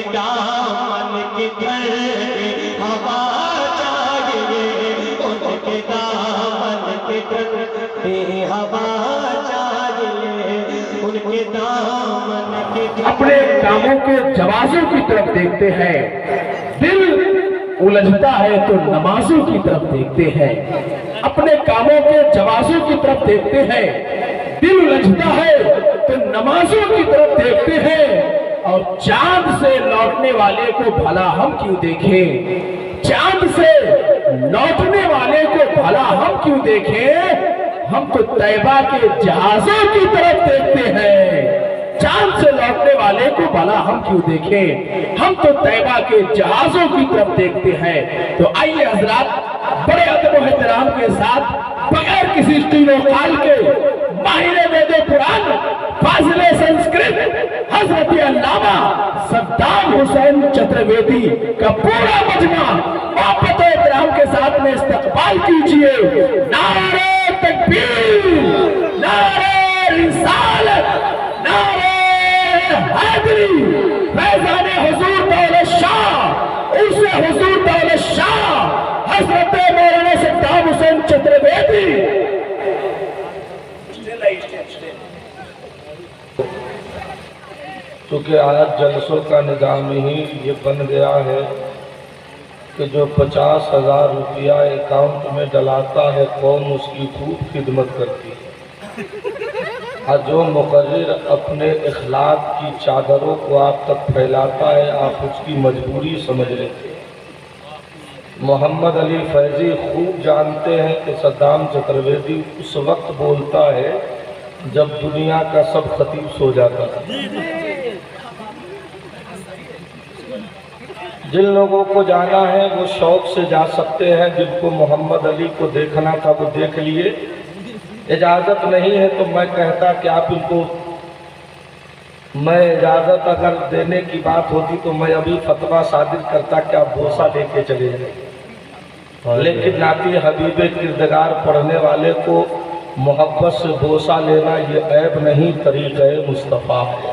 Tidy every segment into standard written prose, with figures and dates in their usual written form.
دامن کی دھڑے ہوا چاہیے، ان کے دامن کی دھڑے ہوا چاہیے، ان کے دامن کی دھڑے۔ اپنے کاموں کے جوازوں کی طرف دیکھتے ہیں، دل الجھتا ہے تو نمازوں کی طرف دیکھتے ہیں۔ اپنے کاموں کے جوازوں کی طرف دیکھتے ہیں، دل الجھتا ہے تو نمازوں کی طرف دیکھتے ہیں۔ اور چاند سے لوٹنے والے کو بھلا ہم کیوں دیکھیں، چاند سے لوٹنے والے کو بھلا ہم کیوں دیکھیں، ہم تو طیبہ کے جہازوں کی طرف دیکھتے ہیں۔ چاند سے لوٹنے والے کو بھلا ہم کیوں دیکھیں، ہم تو طیبہ کے جہازوں کی طرف دیکھتے ہیں۔ تو آئیے حضرات بڑے ادب و احترام کے ساتھ، بغیر کسی اسٹیل و قال کے، ماہر وید قرآن، فاضل سنسکرت، حضرت علامہ صدام حسین چترویدی کا پورا مجمع محبت و احترام کے ساتھ میں استقبال کیجئے۔ نعرہ تکبیر، نعرہ رسالت، نعرہ حیدری، فیضان حضور دولت شاہ، عرس حضور دولت شاہ حضرت مولانا صدام حسین چترویدی۔ چونکہ آج جلسوں کا نظام ہی یہ بن گیا ہے کہ جو 50,000 روپیہ اکاؤنٹ میں ڈلاتا ہے قوم اس کی خوب خدمت کرتی ہے، اور جو مقرر اپنے اخلاق کی چادروں کو آپ تک پھیلاتا ہے آپ اس کی مجبوری سمجھ لیتے ہیں۔ محمد علی فیضی خوب جانتے ہیں کہ صدام چترویدی اس وقت بولتا ہے جب دنیا کا سب خطیب سو جاتا ہے۔ جن لوگوں کو جانا ہے وہ شوق سے جا سکتے ہیں، جن کو محمد علی کو دیکھنا تھا وہ دیکھ لیے۔ اجازت نہیں ہے تو میں کہتا کہ آپ ان کو، میں اجازت اگر دینے کی بات ہوتی تو میں ابھی فتویٰ صادر کرتا کہ آپ بوسہ لے کے چلے جائیں، لیکن نعت حبیب کردگار پڑھنے والے کو محبت سے بوسہ لینا یہ عیب نہیں، طریقہ مصطفیٰ ہے۔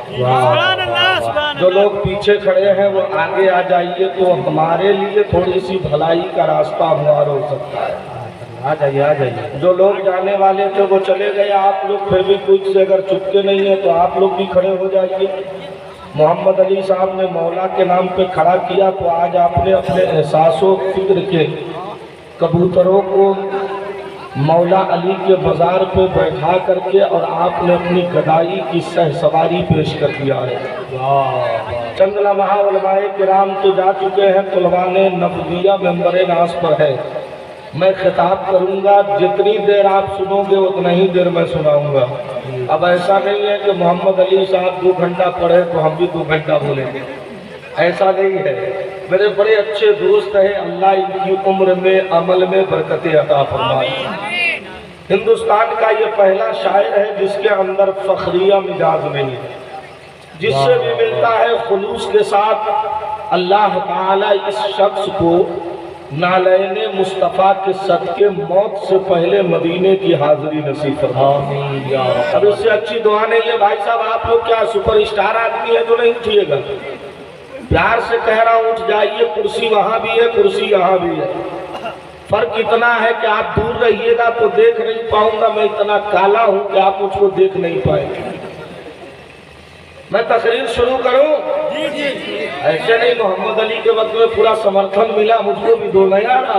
جو لوگ پیچھے کھڑے ہیں وہ آگے آ جائیے تو ہمارے لیے تھوڑی سی بھلائی کا راستہ ہموار ہو سکتا ہے۔ آ جائیے آ جائیے۔ جو لوگ جانے والے تھے وہ چلے گئے، آپ لوگ پھر بھی کچھ سے اگر چپکے نہیں ہیں تو آپ لوگ بھی کھڑے ہو جائیے۔ محمد علی صاحب نے مولا کے نام پہ کھڑا کیا تو آج آپ نے اپنے احساس و فکر کے کبوتروں کو مولا علی کے بازار پہ بیٹھا کر کے اور آپ نے اپنی گدائی کی سہ سواری پیش کر دیا ہے۔ چند لمحہ علماء کرام تو جا چکے ہیں، طلباء نبویہ ممبر ناز پر ہے۔ میں خطاب کروں گا، جتنی دیر آپ سنو گے اتنا ہی دیر میں سناؤں گا۔ اب ایسا نہیں ہے کہ محمد علی صاحب 2 گھنٹہ پڑھے تو ہم بھی 2 گھنٹہ بولیں گے، ایسا نہیں ہے۔ میرے بڑے اچھے دوست ہیں، اللہ ان کی عمر میں عمل میں برکت عطا فرمائے۔ ہندوستان کا یہ پہلا شاعر ہے جس کے اندر فخریہ مزاج نہیں ہے، جس سے بھی ملتا ہے خلوص کے ساتھ اللہ تعالیٰ اس شخص کو نالین مصطفیٰ کے صدقے موت سے پہلے مدینے کی حاضری نصیب فرمائے۔ اب اس سے اچھی دعا نہیں ہے۔ بھائی صاحب آپ لوگ کیا سپر اسٹار آدمی ہے جو نہیں اٹھیے گا؟ پیار سے کہہ رہا ہوں اٹھ جائیے، کرسی وہاں بھی ہے کرسی یہاں بھی ہے۔ فرق اتنا ہے کہ آپ دور رہیے گا تو دیکھ نہیں پاؤں گا، میں اتنا کالا ہوں کہ آپ مجھ کو دیکھ نہیں پائیں گے۔ میں تقریر شروع کروں؟ ایسے نہیں محمد علی کے وقت میں پورا سمرتھن ملا، مجھ کو بھی دو نہیں آنا،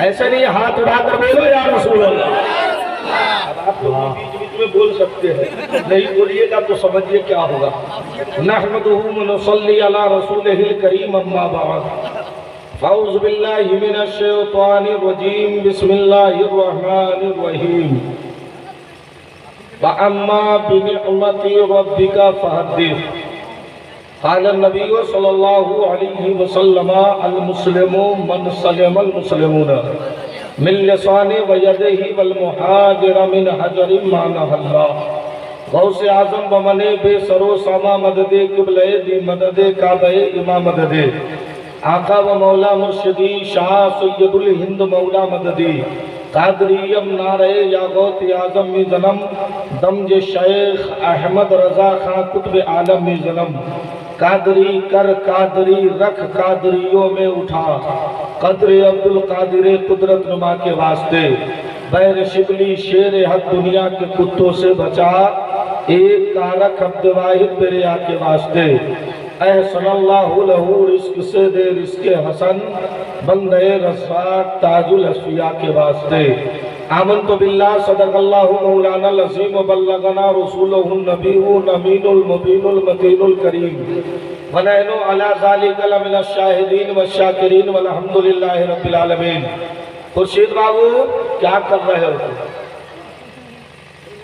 ایسے نہیں ہاتھ اٹھا کر بولو یا رسول اللہ۔ اب آپ لوگ بیچ بیچ میں بول سکتے ہیں، نہیں بولیے گا تو سمجھئے کیا ہوگا۔ نحمدہ ونصلی علی رسولہ الکریم، اما بعد، اعوذ باللہ من الشیطان الرجیم، بسم اللہ الرحمن الرحیم۔ وَأَمَّا بِنِعْمَةِ رَبِّكَ فَحَدِّثْ۔ قال النبی صلی اللہ علیہ وسلم المسلم من سلم المسلمون من لسان ویدہ والمحاجر من حجر ما نہى اللہ۔ غوث اعظم بمنے بے سرو ساما مدد قبلہ دی مدد کعبہ امام مدد، آقا و مولا مرشدی شاہ سید الہند مولا مددی، قادریم نعرہ یا غوث اعظم می ظلم، دمج شیخ احمد رضا خان قطب عالم می ظلم، कादरी कर कादरी रख कादरियों में उठा, कदर अब्दुल कादिर कुदरत नुमा के वास्ते, बैर शिबली शेर हद दुनिया के कुत्तों से बचा, एक कारक अब्द वाहिद बेरिया के वास्ते, एहसनल्लाहु लहू रिस्क से दे रिस्क हसन, बंदे रज़ाक ताजुल असफिया के वास्ते। आमन्तु बिल्लाह सदक़ल्लाहु मौलाना अज़ीम व बल्लगना रसूलुहुन नबीयुल अमीनुल मुबीनुल मतीनुल करीम व नहनु अला ज़ालिका लमिनश शाहिदीन व शाकिरीन वल्हम्दुलिल्लाहि रब्बिल आलमीन। खुर्शीद बाबू क्या कर रहे हो तुम?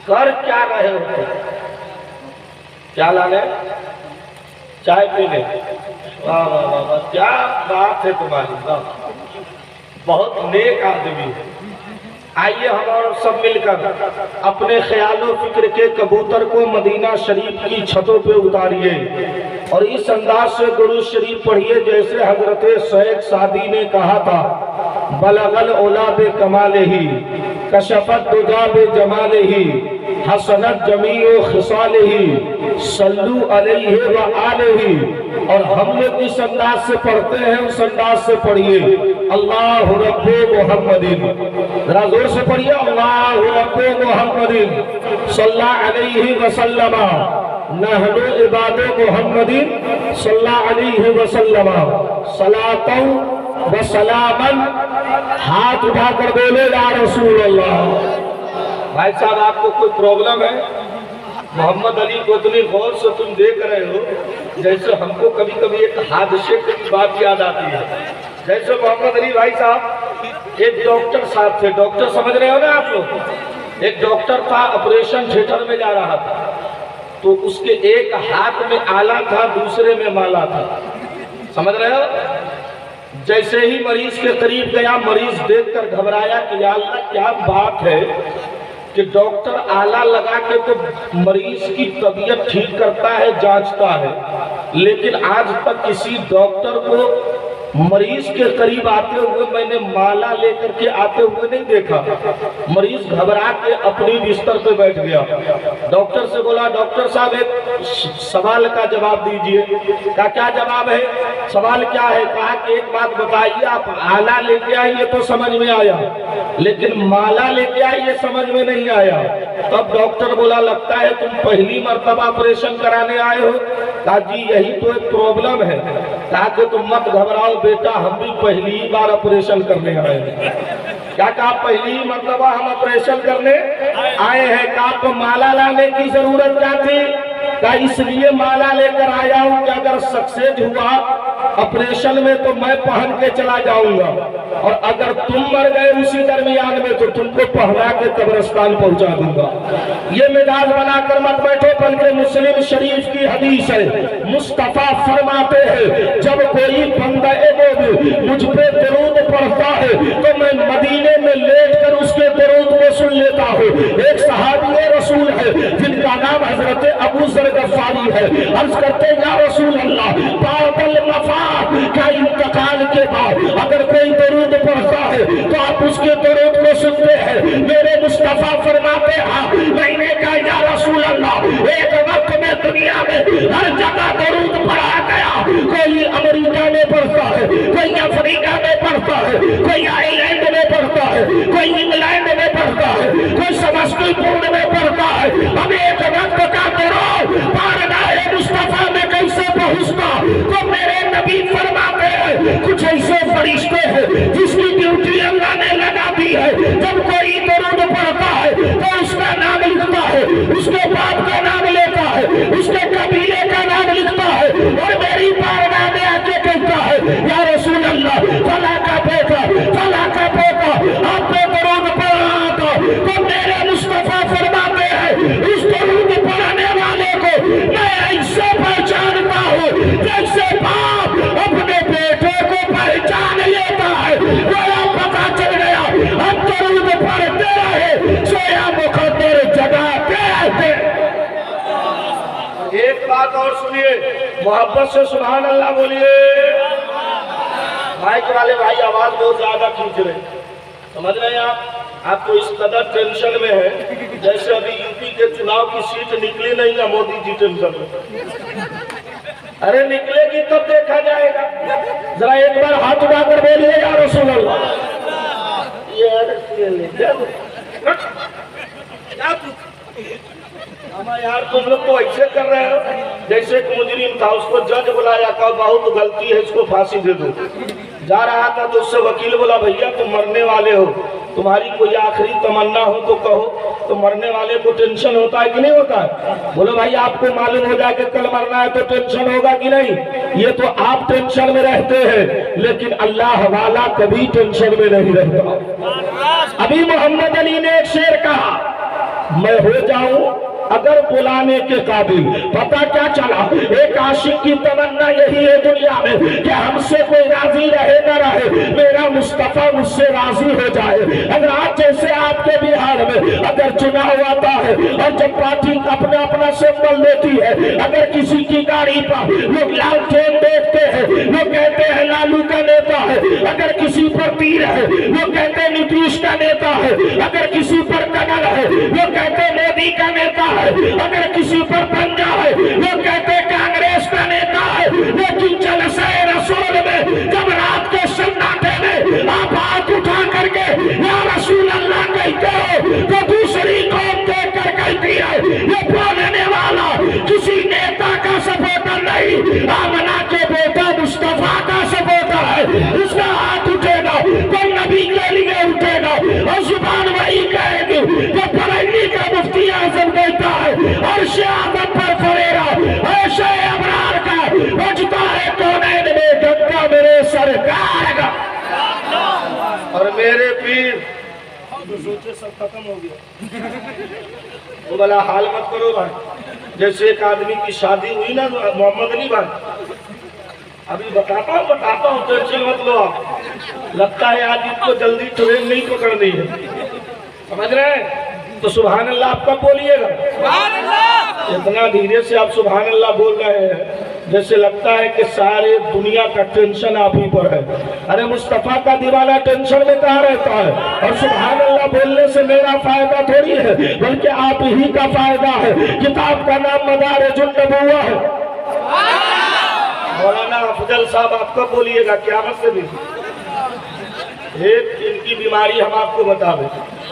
कर क्या रहे हो तुम? क्या लाने? चाय पीने? वाह वाह वाह वाह, क्या बात है तुम्हारी, वाह, बहुत नेक आदमी है। आइए हम और सब मिलकर अपने ख्यालों फिक्र के कबूतर को मदीना शरीफ की छतों पे उतारिए और इस अंदाज से दुरूद शरीफ पढ़िए जैसे हजरत शेख सादी ने कहा था, बलगल ओला बे कमाले ही कशफत दुजा बे जमाले ही हसनत जमीओ खिसाले ही सल्लू अलैहि व आलिही। और हम लोग इस अंदाज से पढ़ते हैं, उस अंदाज से पढ़िए, अल्लाह रब्बे मुहम्मदिन, जरा जोर से पढ़िए, अल्लाह रब्बे मुहम्मदिन सल्लल्लाहु अलैहि वसल्लम, नहनु इबादे मुहम्मदिन सल्लल्लाहु अलैहि वसल्लम, सलातन व सलामन। हाथ उठाकर बोले या रसूल अल्लाह। भाई साहब आपको कोई प्रॉब्लम है? मोहम्मद अली को इतनी गौर से तुम देख रहे हो जैसे हमको कभी कभी एक हादसे की बात याद आती है। जैसे मोहम्मद अली भाई साहब एक डॉक्टर साहब थे, डॉक्टर समझ रहे हो ना आप लोग? एक डॉक्टर था, ऑपरेशन थिएटर में जा रहा था, तो उसके एक हाथ में आला था, दूसरे में माला था, समझ रहे हो? जैसे ही मरीज के करीब गया, मरीज देखकर घबराया कि या अल्लाह क्या बात है कि डॉक्टर आला लगा के तो मरीज की तबीयत ठीक करता है, जांचता है, लेकिन आज तक किसी डॉक्टर को मरीज के करीब आते हुए मैंने माला लेकर के आते हुए नहीं देखा। मरीज घबरा के अपनी बिस्तर पे बैठ गया। डॉक्टर से बोला, डॉक्टर साहब एक सवाल का जवाब दीजिए। कहा क्या जवाब है? सवाल क्या है? कहा कि एक बात बताइए, आप आला लेके आए ये तो समझ में आया, लेकिन माला लेके आए ये समझ में नहीं आया। तब डॉक्टर बोला, लगता है तुम पहली मर्तबा ऑपरेशन कराने आए हो। कहा जी यही तो एक प्रॉब्लम है। कहा कि तुम मत घबराओ बेटा, हम भी पहली बार ऑपरेशन करने आए हैं। क्या कहा? पहली मर्तबा हम ऑपरेशन करने आए हैं। कहा आपको माला लाने की जरूरत क्या थी? कहा इसलिए माला लेकर आया हूं कि अगर सक्सेस हुआ ऑपरेशन में तो मैं पहन के चला जाऊंगा, और अगर तुम मर गए उसी दरमियान में तो तुमको पहना के कब्रिस्तान पहुंचा दूंगा। ये मिजाज बनाकर मत बैठो, बल्कि मुस्लिम शरीफ की हदीस है, मुस्तफा फरमाते हैं जब कोई बंदा मुझ पे दरूद पढ़ता है तो मैं मदीने में लेट कर उसके दरूद को सुन लेता हूँ। एक सहाबी रसूल है जिनका नाम हजरत अबू जर गफ्फारी है। अर्ज करते हैं या रसूल अल्लाह, बादल वफात का इंतकाल के बाद अगर कोई दरूद पढ़ता है तो आप उसके दरूद को सुनते हैं? मेरे मुस्तफा फरमाते हैं, मैंने कहा या रसूल अल्लाह, एक वक्त में दुनिया में हर जगह दरूद पढ़ा गया। कोई अमेरिका में पढ़ता है, कोई अफ्रीका में पढ़ता है, कोई आयरलैंड में पढ़ता है, कोई इंग्लैंड में पढ़ता है, कोई समस्तीपुर में पढ़ता है। हम एक वक्त का दरूद पारगाहे मुस्तफा में कैसे पहुंचता? तो मेरे नबी फरमाते हैं कुछ ऐसे फरिश्ते हैं जिसकी ड्यूटी अल्लाह ने लगा दी है। जब कोई दरूद पढ़ता है तो उसका नाम लिखता है, उसके बाप का नाम लेता है, उसके कबीले का नाम लिखता है, और मेरी बारगाह में आके कहता है या रसूल अल्लाह, फला का बेटा, फला का बेटा आपने दरूद पढ़ा था। तो मेरे मुस्तफा फरमाते हैं उस दरूद पढ़ाने वाले को मैं ऐसे पहचानता हूँ जैसे बाप अपने बेटे को पहचान लेता है। गया पता चल गया, अब दरूद पढ़ते रहे, सोया मुकद्दर जगाते रहते। एक बात और सुनिए, मोहब्बत से सुभान अल्लाह बोलिए। माइक वाले भाई आवाज बहुत ज्यादा खींच रहे, समझ रहे हैं आप तो इस कदर टेंशन में है जैसे अभी यूपी के चुनाव की सीट निकली नहीं है, मोदी जी टेंशन में। अरे निकलेगी तब देखा जाएगा। जरा एक बार हाथ उठाकर बोलिए या रसूल अल्लाह। यार तुम लोग तो ऐसे कर रहे हो जैसे एक मुजरिम था, उसको जज बुलाया, कहा बहुत गलती है, इसको फांसी दे दो। जा रहा था तो उससे वकील बोला, भैया तुम मरने वाले हो, तुम्हारी कोई आखिरी तमन्ना हो तो कहो। तो मरने वाले को टेंशन होता है कि नहीं होता है? बोलो भाई आपको मालूम हो जाए कि कल मरना है तो टेंशन होगा कि नहीं? ये तो आप टेंशन में रहते हैं, लेकिन अल्लाह वाला कभी टेंशन में नहीं रहता। अभी मोहम्मद अली ने एक शेर कहा, मैं हो जाऊं अगर बुलाने के काबिल। पता क्या चला, एक आशिक की तमन्ना यही है दुनिया में कि हमसे कोई राजी रहे न रहे, मेरा मुस्तफा मुझसे राजी हो जाए। अगर आज जैसे आपके बिहार में अगर चुनाव आता है और जब पार्टी अपना अपना सिंबल लेती है, अगर किसी की गाड़ी पर लोग लाल ट्रेन देखते हैं, लोग कहते हैं लालू का नेता है। अगर किसी पर तीर है, लोग कहते हैं नीतीश का नेता है। अगर किसी पर कमल है, लोग कहते हैं मोदी का नेता है। अगर किसी पर पंजा है, लोग कहते हैं कांग्रेस का नेता है। लेकिन जलसे रसूल में जब रात के सन्नाटे में आप हाथ उठा करके या रसूल अल्लाह कहते हो, तो दूसरी कौम देख कर कहती है ये बोलने वाला किसी नेता का सपोर्टर नहीं, आमना के बेटा मुस्तफा का सपोर्टर है। उसका हाथ उठेगा तो नबी के लिए उठेगा और जुबान वही कहेगी जो बरेली का मुफ्ती आजम कहता है, अर्श आदम पर फरेरा ऐसे अबरार का बजता है कौनैन में गंगा मेरे सरकार का। और मेरे पीर तो सोचे सब खत्म हो गया। वो वाला हाल मत करो भाई। जैसे एक आदमी की शादी हुई ना मोहम्मद अली भाई, अभी बताता हूँ टेंशन मत लो आप। लगता है आज इसको जल्दी ट्रेन नहीं पकड़नी है, समझ रहे हैं? तो सुभान अल्लाह आप कब बोलिएगा? इतना धीरे से आप सुभान अल्लाह बोल रहे हैं जैसे लगता है कि सारे दुनिया का टेंशन आप ही पर है। अरे मुस्तफा का दीवाना टेंशन में कहाँ रहता है? और सुभान अल्लाह बोलने से मेरा फायदा थोड़ी है, बल्कि आप ही का फायदा है। किताब का नाम मदारिजुन नबुव्वा है। मौलाना अफजल साहब आप कब बोलिएगा? क़यामत से भी। एक इनकी बीमारी हम आपको बता दें,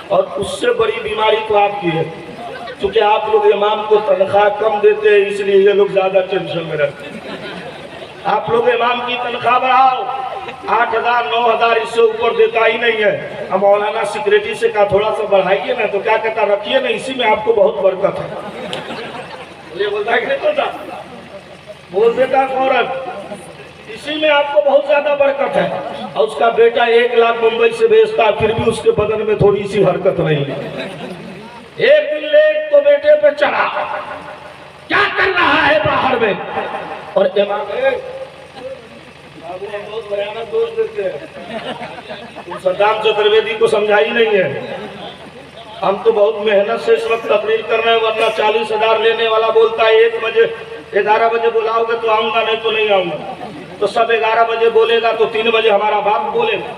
और उससे बड़ी बीमारी तो आपकी है, क्योंकि आप लोग इमाम को तनख्वाह कम देते हैं, इसलिए ये लोग ज्यादा टेंशन में रहते हैं। आप लोग इमाम की तनख्वाह बढ़ाओ, 8,000 9,000 इससे ऊपर देता ही नहीं है। अब मौलाना सिक्योरिटी से कहा थोड़ा सा बढ़ाइए ना, तो क्या कहता रखिए ना, इसी में आपको बहुत बरकत है। ये बोलता है कि नहीं बोलता? बोल देता औरत, इसी में आपको बहुत ज्यादा बरकत है। और उसका बेटा 1 लाख मुंबई से भेजता, फिर भी उसके बदन में थोड़ी सी हरकत नहीं है। एक दिन लेट तो बेटे पे चढ़ा, क्या कर रहा है बाहर में? और इमाम बहुत भयानक दोष देते हैं। तुम सद्दाम चतुर्वेदी को समझाई नहीं है। हम तो बहुत मेहनत से इस वक्त तकरीर कर रहे हैं, वरना 40,000 लेने वाला बोलता है 1 बजे 11 बजे बुलाओगे तो आऊंगा, नहीं तो नहीं आऊंगा। तो सब 11 बजे बोलेगा तो 3 बजे हमारा बाप बोलेगा।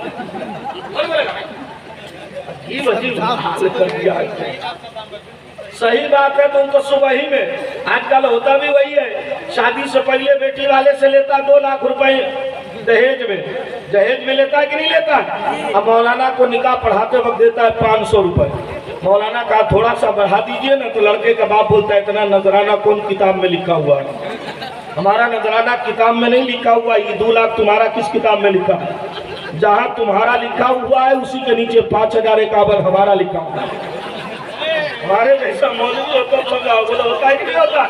सही बात है, तो उनको सुबह ही में आजकल होता भी वही है। शादी से पहले बेटी वाले से लेता 2 लाख रुपए दहेज में लेता है कि नहीं लेता? अब मौलाना को निकाह पढ़ाते वक्त देता है 500 रुपए। मौलाना कहा थोड़ा सा बढ़ा दीजिए ना, तो लड़के का बाप बोलता है इतना नजराना कौन किताब में लिखा हुआ है? हमारा नजराना किताब में नहीं लिखा हुआ, ये 2 लाख तुम्हारा किस किताब में लिखा है? जहाँ तुम्हारा लिखा हुआ है उसी के नीचे 5,051 हमारा लिखा हुआ है। हमारे जैसा मौलवी होता समझाओ, बोला होता है कि नहीं होता?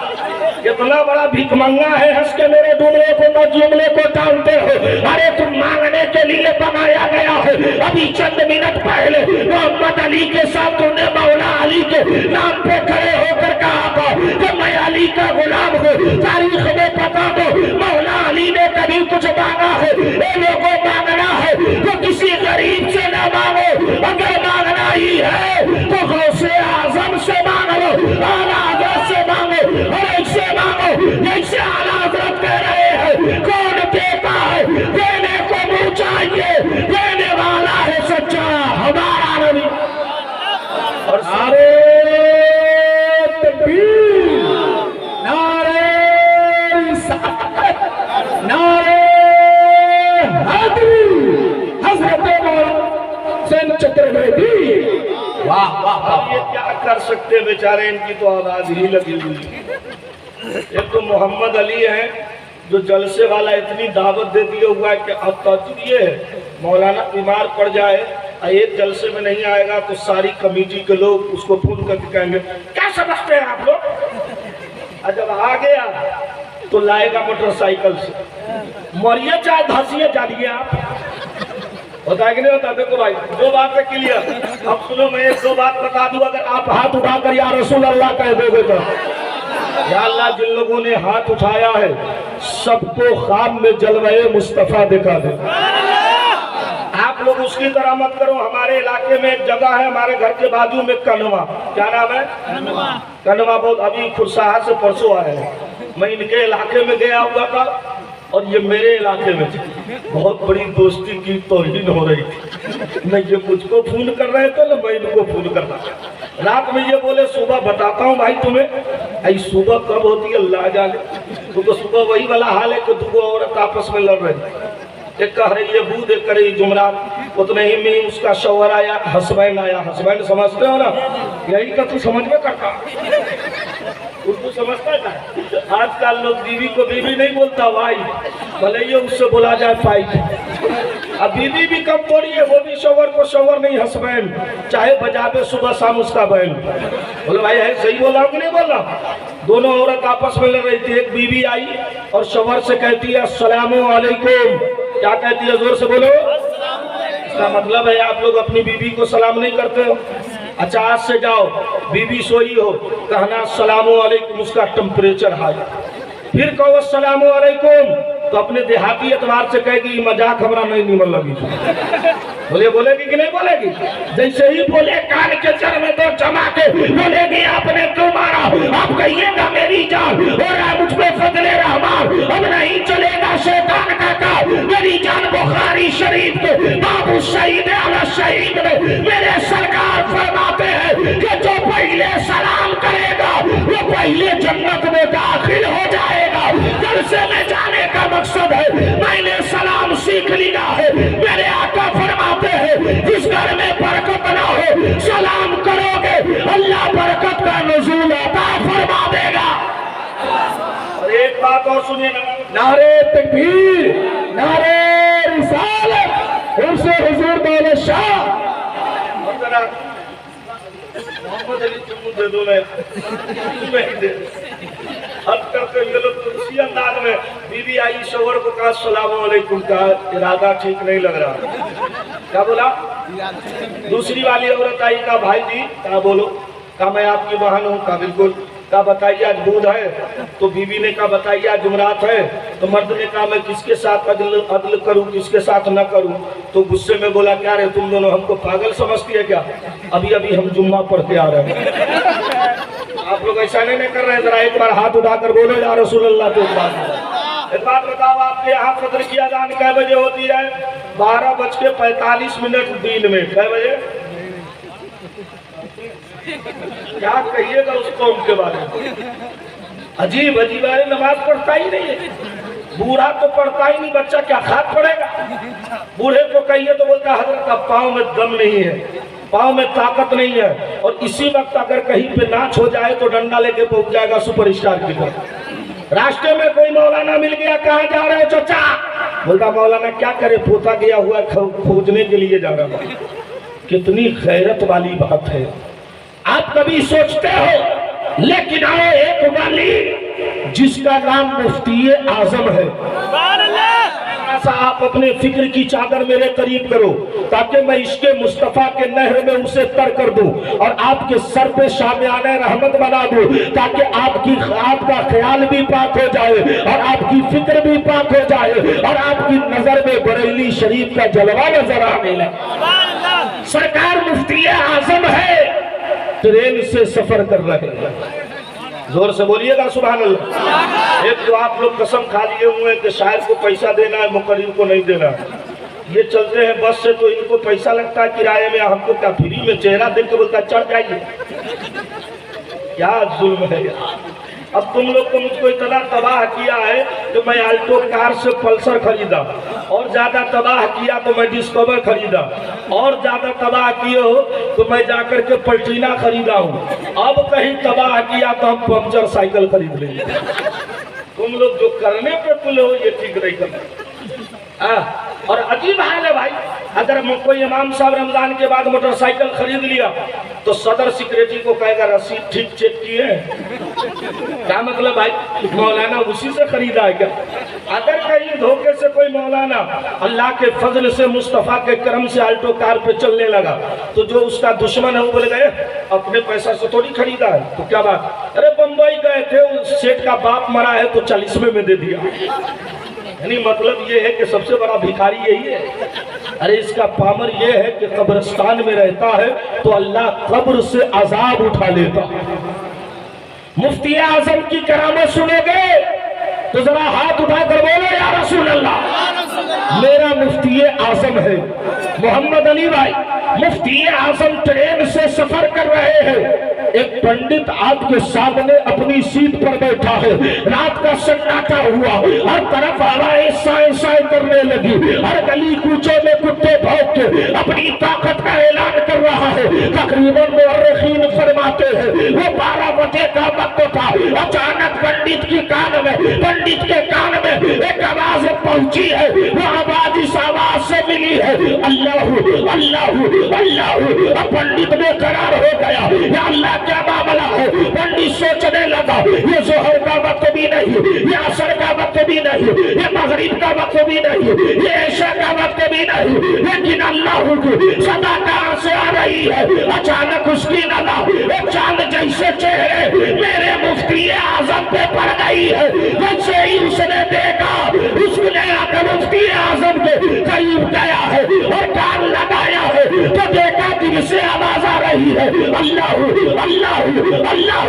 इतना बड़ा भिखमंगा है, हंस के मेरे जुमले को न जुमले को टालते हो। अरे तुम मांगने के लिए बनाया गया है। अभी चंद मिनट पहले मोहम्मद अली के साथ तुमने मौला अली के नाम पे खड़े होकर कहा था कि मैं अली का गुलाम हूँ। तारीख में पता दो मौला अली ने कभी कुछ मांगा है? ये लोगों मांगना है तो किसी गरीब से न मांगो, अगर मांगना ही है तो गौसे आजम से मांगो, आला हज़रत से मांगो, और ऐसे मांगो जैसे आला हज़रत कह रहे हैं। कौन देता है? देने को मुँह चाहिए, देने वाला है सच्चा हमारा नबी। और सारे तकबीर, नारे रिसालत। कादरी हजरत मोहसिन चतुर्वेदी। वाह वाह वाह। ये क्या कर सकते बेचारे, इनकी तो आवाज ही लगी हुई है। एक तो मोहम्मद अली है जो जलसे वाला इतनी दावत दे दिया हुआ है कि अब तो ये है मौलाना बीमार पड़ जाए और एक जलसे में नहीं आएगा तो सारी कमेटी के लोग उसको फोन करके कहेंगे क्या समझते हैं आप लोग, और जब आ गया तो लाएगा मोटरसाइकिल से, मरिए चाहे धसिए जानिए आप। होता है कि नहीं होता? देखो भाई दो बात है क्लियर। अब सुनो मैं एक दो बात बता दूं, अगर आप हाथ उठाकर या रसूल अल्लाह कह दोगे तो या अल्लाह जिन लोगों ने हाथ उठाया है सबको ख्वाब में जलवाए मुस्तफा दिखा दे। आप लोग उसकी तरह मत करो। हमारे इलाके में एक जगह है, हमारे घर के बाजू में कनवा, क्या नाम है? कनवा। बहुत अभी खुरसाहा से परसों आए हैं, मैं इनके इलाके में गया हुआ था और ये मेरे इलाके में थे। बहुत बड़ी दोस्ती की तौहीन हो रही थी, न ये मुझको फोन कर रहे थे न मैं इनको फोन कर रहा था। रात में ये बोले सुबह बताता हूँ भाई तुम्हें। आई सुबह कब होती है अल्लाह जाने। तो सुबह वही वाला हाल है कि दो औरत आपस में लड़ रही, एक कह रही है बूद, एक कह रही जुमरात। उतने ही में उसका शौहर आया, हस्बैंड आया। हस्बैंड समझते हो ना, यही का तू समझ में करता, उसको समझता है। आजकल लोग बीवी को बीवी नहीं बोलता भाई, भले ये उससे बोला जाए पाइप। अब बीवी भी कम थोड़ी है, वो भी शौहर को शौहर नहीं हस्बैंड, चाहे बजावे सुबह शाम उसका बहन। बोले भाई है सही बोला कि नहीं बोला? दोनों औरत आपस में लड़ रही थी। एक बीवी आई और शौहर से कहती है अस्सलामु अलैकुम। क्या कहती है? जोर से बोलो। इसका मतलब है आप लोग अपनी बीवी को सलाम नहीं करते हो। अच्छा आज से जाओ, बीवी सोई हो, कहना अस्सलामु अलैकुम, उसका टेम्परेचर हाई। फिर कहो अस्सलामु अलैकुम तो अपने देहाती एतबार से कहेगी मजाक हमारा नहीं निमन लगी। बोलेगी कि नहीं बोलेगी? जैसे ही बोले कान के जड़ में दो जमा के बोलेगी आपने क्यों मारा, आप कहिएगा मेरी जान और मुझ पे फजले रहमान, अब नहीं चलेगा शैतान का काम। मेरी जान बुखारी शरीफ के बाबू शहीद अला शहीद में मेरे सरकार फरमाते हैं कि जो पहले सलाम करेगा वो पहले जन्नत में दाखिल हो जाएगा। जलसे में जाने का मकसद है मैंने सलाम सीख लिया है। मेरे आका फरमाते हैं जिस घर में बरकत ना हो सलाम करोगे अल्लाह बरकत का नुज़ूल अता फरमा देगा। और एक बात और सुनिए, नारे तकबीर, नारे रिसालत, उनसे हुजूर दौलत शाह। और जरा मोहम्मद अली तुम दे दो, मैं दे हद करते ये लोग उसी अंदाज में। बीवी आई शौहर को कहा अस्सलामु अलैकुम का इरादा ठीक नहीं लग रहा। क्या बोला? दूसरी वाली औरत आई, कहा भाई जी क्या बोलो? कहा मैं आपकी बहन हूँ। कहा बिल्कुल। कहा बताइए आज बुध है? तो बीवी ने कहा बताइए आज जुमरात है। तो मर्द ने कहा मैं किसके साथ अदल करूं किसके साथ न करूं। तो गुस्से में बोला क्या रे तुम दोनों हमको पागल समझती है क्या? अभी अभी हम जुम्मा पढ़ के आ रहे हैं। आप लोग ऐसा नहीं कर रहे हैं? जरा एक बार हाथ उठाकर बोलो या रसूल अल्लाह। तो एक बात बताओ, आपके यहाँ फजर की अजान कै बजे होती है? 12:45 दिन में। कै बजे? क्या कहिएगा उस कौम के बारे में? अजीब अजीब है, नमाज पढ़ता ही नहीं है। बूढ़ा तो पढ़ता ही नहीं, बच्चा क्या खाद पड़ेगा? बूढ़े को कहिए तो बोलता है हजरत अब पाँव में दम नहीं है, पाँव में ताकत नहीं है। और इसी वक्त अगर कहीं पे नाच हो जाए तो डंडा लेके पहुंच जाएगा सुपरस्टार की तरफ। रास्ते में कोई मौलाना मिल गया, कहाँ जा रहे हो चाचा? बोलता मौलाना क्या करे, पोता गया हुआ खोजने के लिए जा रहा है। कितनी गैरत वाली बात है। आप कभी सोचते हो? लेकिन आओ एक वाली जिसका नाम मुफ्ती आजम है, आप अपने फिक्र की चादर मेरे करीब करो ताकि मैं इसके मुस्तफा के नहर में उसे तर कर दूं और आपके सर पे शामियाने रहमत बना दूं ताकि आपका ख्याल भी पाक हो जाए और आपकी फिक्र भी पाक हो जाए और आपकी नजर में बरेली शरीफ का जलवा नजर आने लगे। सरकार मुफ्ती आजम है, ट्रेन से सफर कर रहे हैं। जोर से बोलिएगा सुभान अल्लाह। एक तो आप लोग कसम खा लिए हुए हैं कि शायर को पैसा देना है, मुकर्रिर को नहीं देना। ये चलते हैं बस से तो इनको पैसा लगता है किराए में, हमको क्या फ्री में? चेहरा देख के बोलता चढ़ जाइए। क्या जुल्म है यार। اب تم لوگ کو مجھ کو اتنا تباہ کیا ہے کہ میں آلٹو کار سے پلسر خریدا، اور زیادہ تباہ کیا تو میں ڈسکور خریدا، اور زیادہ تباہ کیے ہو تو میں جا کر کے پلٹینا خریدا ہوں، اب کہیں تباہ کیا تو ہم پنچر سائیکل خرید لیں گے۔ تم لوگ جو کرنے پہ تلے ہو یہ ٹھیک نہیں کرنا۔ اور عجیب حال ہے بھائی، اگر کوئی امام صاحب رمضان کے بعد موٹر سائیکل خرید لیا تو صدر سیکریٹری کو کہے گا رسید ٹھیک چیک کی ہے؟ کیا مطلب بھائی؟ مولانا اسی سے خریدا ہے کیا؟ اگر کہیں دھوکے سے کوئی مولانا اللہ کے فضل سے مصطفیٰ کے کرم سے آلٹو کار پہ چلنے لگا تو جو اس کا دشمن ہے وہ بولے گئے اپنے پیسہ سے تھوڑی خریدا ہے، تو کیا بات؟ ارے بمبئی گئے تھے، اس سیٹ کا باپ مرا ہے تو 40ویں میں دے دیا۔ یعنی مطلب یہ ہے کہ سب سے بڑا بھکاری یہی ہے۔ ارے اس کا پامر یہ ہے کہ قبرستان میں رہتا ہے تو اللہ قبر سے عذاب اٹھا لیتا۔ مفتی اعظم کی کرامت سنو گے تو ذرا ہاتھ اٹھا کر بولو یا رسول اللہ۔ میرا مفتی اعظم ہے محمد علی بھائی، مفتی اعظم ٹرین سے سفر کر رہے ہیں، ایک پنڈت آپ کے سامنے اپنی سیٹ پر بیٹھا ہے، رات کا سناٹا ہوا، ہر طرف ہوائیں سائیں سائیں کرنے لگی، ہر گلی کوچے میں کتے بھونک کے اپنی طاقت کا اعلان کر رہا ہے۔ تقریباً مورخین فرماتے ہیں وہ 12 بجے کا وقت تھا، اچانک پنڈت کے کان میں ایک آواز پہنچی ہے، وہ آواز اس آواز سے ملی ہے اللہ اللہ اللہ۔ پنڈت میں قرار ہو گیا یا اللہ کیا معاملہ ہے؟ پنڈت سوچنے لگا یہ ظہر کا وقت بھی نہیں، یہ عصر کا وقت بھی نہیں، یہ مغرب کا وقت بھی نہیں، یہ عشاء کا وقت بھی نہیں، لیکن اللہ کی صدا کہاں سے آ رہی ہے؟ اچانک اس کی نظر ایک چاند جیسے چہرے میرے مفتی اعظم پہ پڑ گئی ہے۔ جیسے ہی اس نے دیکھا اس نے آ کر مفتی اعظم کے قریب گیا ہے اور کان لگایا ہے تو دیکھا دل سے آواز آ رہی ہے اللہ اللہ اللہ۔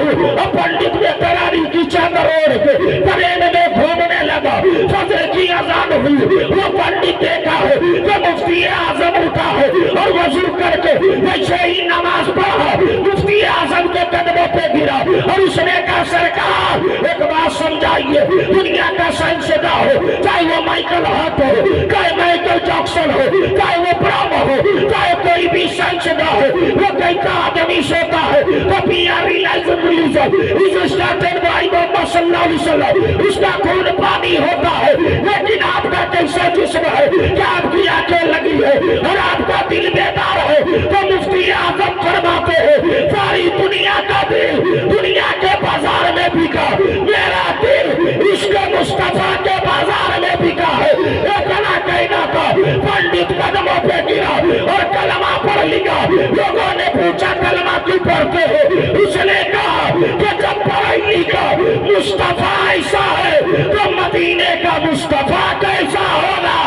پنڈت میں تراری کی چادر اوڑھ کے ٹرین میں گھومنے لگا، فجر کی اذان ہوئی، وہ پنڈت دیکھا ہے کہ مفتی اعظم اٹھا ہے اور وضو کر کے جیسے ہی نماز پڑھا مفتی اعظم کے قدموں پہ گرا اور اس نے کہا سرکار ایک بات سمجھائیے، دنیا کا سائنسداں ہو، چاہے وہ مائیکل ہارٹ ہو، چاہے مائیکل جیکسن ہو، چاہے وہ برام ہو، چاہے کوئی بھی سائنسداں ہو، وہ کہتا آدمی سوتا ہے تو پی آر religion religion is started by Muhammad صلی اللہ علیہ وسلم، اس کا خون پانی ہوتا ہے، لیکن آپ کا کیسا جسم ہے کہ آپ کی آنکھیں لگی ہے اور آپ کا دل بیدار ہے؟ تو مفتی اعظم فرماتے ہیں ساری دنیا کا دل دنیا کے بازار میں بکا، میرا دل عشق مصطفیٰ کے بازار میں بکا ہے۔ اتنا کہنا تھا، پنڈت قدموں پہ گرا اور کلمہ پڑھ لیا۔ لوگوں نے پوچھا کلمہ کیوں پڑھتے ہو؟ اس نے کہا کہ جب پڑھ لکھا مصطفیٰ ایسا ہے تو مدینے کا مصطفیٰ کیسا ہوگا؟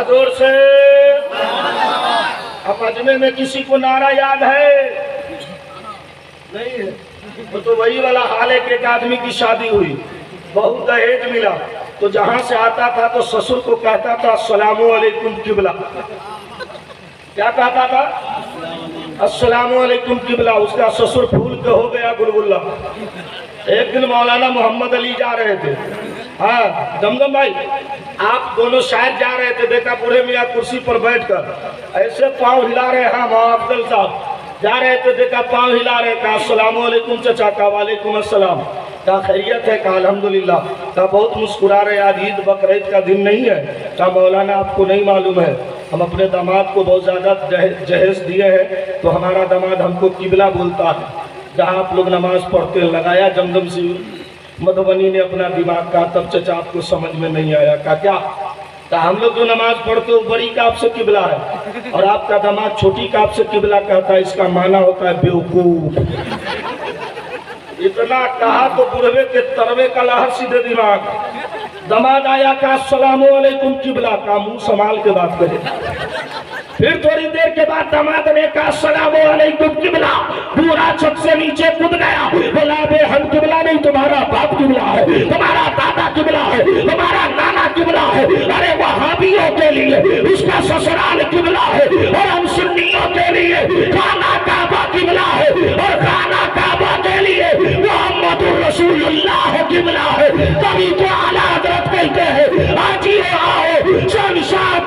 دور سے اب مجمع میں کسی کو نعرہ یاد ہے؟ نہیں ہے؟ وہ تو وہی والا حال ہے کہ ایک آدمی کی شادی ہوئی، بہت دہیج ملا تو جہاں سے آتا تھا تو سسر کو کہتا تھا السلام علیکم قبلہ۔ کیا کہتا تھا؟ السلام علیکم قبلہ۔ اس کا سسر پھول کے ہو گیا گلگلہ۔ ایک دن مولانا محمد علی جا رہے تھے، ہاں دمدم بھائی آپ دونوں شاید جا رہے تھے، دیکھا بوڑھے میاں کرسی پر بیٹھ کر ایسے پاؤں ہلا رہے، ہاں ماں افضل صاحب جا رہے تھے، دیکھا پاؤں ہلا رہے، کہا السلام علیکم چچا، کہا وعلیکم السلام، کہا خیریت ہے، کہا الحمدللہ، کہا بہت مسکرا رہے، آج عید بقرعید کا دن نہیں ہے، کہا مولانا آپ کو نہیں معلوم ہے ہم اپنے داماد کو بہت زیادہ جہیز دیے ہیں تو ہمارا داماد ہم کو قبلہ بولتا ہے، جہاں آپ لوگ نماز پڑھتے لگایا جمدم سے مدھوبنی نے اپنا دماغ کا، تب چچا آپ کو سمجھ میں نہیں آیا، کہا کیا؟ کہا ہم لوگ جو نماز پڑھتے ہو بڑی کاپ سے قبلہ ہے اور آپ کا داماد چھوٹی کاپ سے قبلہ کہتا ہے، اس کا معنی ہوتا ہے بیوقوف۔ اتنا کہا تو بڑھوے کے تروے کا لہر سیدھے دماغ، داماد آیا کہا السلام علیکم قبلہ، کا منہ سنبھال کے بات کرے۔ پھر تھوڑی دیر کے بعد داماد نے کہا السلام علیکم قبلہ، پورا چھت سے نیچے کود گیا، بولا بے ہم قبلہ نہیں، تمہارا باپ قبلہ ہے، تمہارا دادا قبلہ ہے، تمہارا نانا قبلہ ہے، ارے وہابیوں کے لیے اس کا سسرال قبلہ ہے اور ہم سنیوں کے لیے خانہ کعبہ قبلہ ہے اور خانہ کعبہ کے لیے محمد शहंशाह